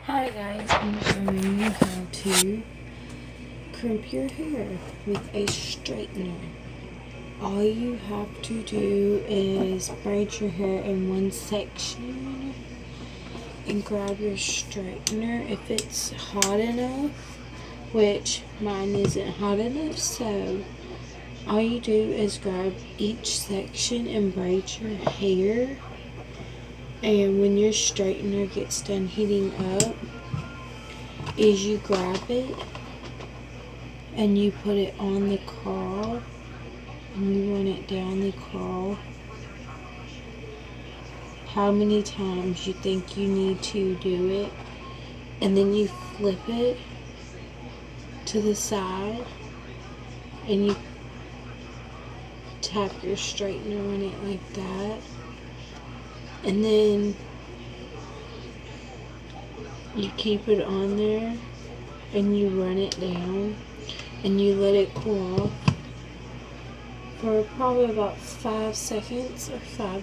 Hi guys, I'm showing you how to crimp your hair with a straightener. All you have to do is braid your hair in one section and grab your straightener if it's hot enough, which mine isn't hot enough, so all you do is grab each section and braid your hair. And when your straightener gets done heating up, is you grab it and you put it on the curl and you run it down the curl how many times you think you need to do it, and then you flip it to the side and you tap your straightener on it like that, and then you keep it on there and you run it down and you let it cool off for probably about 5 seconds or 5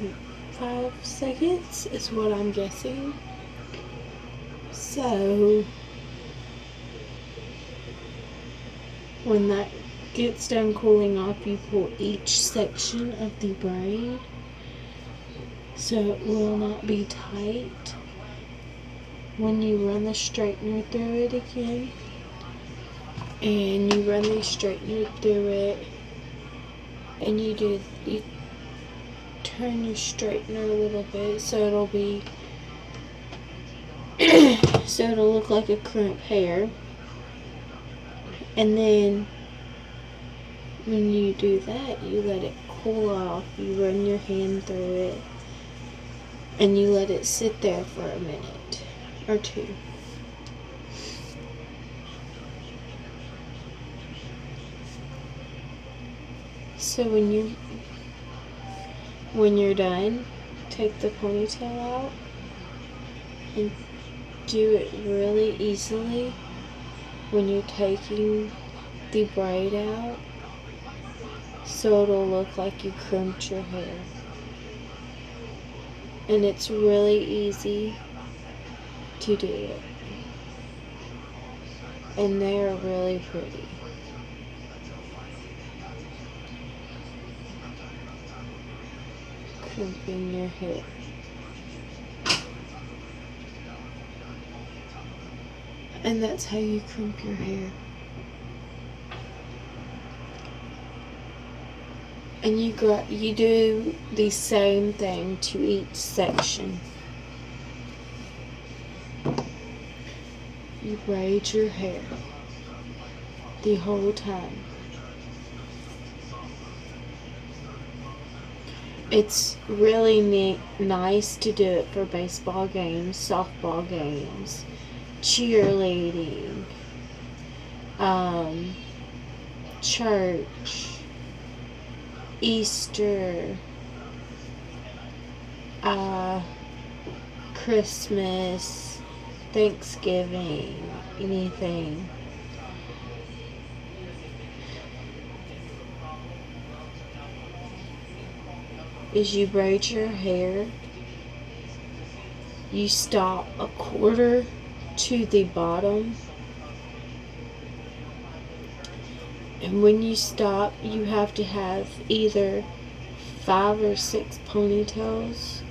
seconds is what I'm guessing. So when that gets done cooling off, you pull each section of the braid so it will not be tight. When you run the straightener through it again, and you run the straightener through it, and you turn your straightener a little bit so it'll be so it'll look like a crimp hair. And then when you do that, you let it cool off. You run your hand through it and you let it sit there for a minute or two. So when you're done, take the ponytail out and do it really easily when you're taking the braid out so it'll look like you crimped your hair. And it's really easy to do it. And they're really pretty. Crimping your hair. And that's how you crimp your hair. And you do the same thing to each section. You braid your hair the whole time. It's really nice to do it for baseball games, softball games, cheerleading, church, Easter, Christmas, Thanksgiving, anything. Is you braid your hair, you stop a quarter to the bottom, and when you stop, you have to have either 5 or 6 ponytails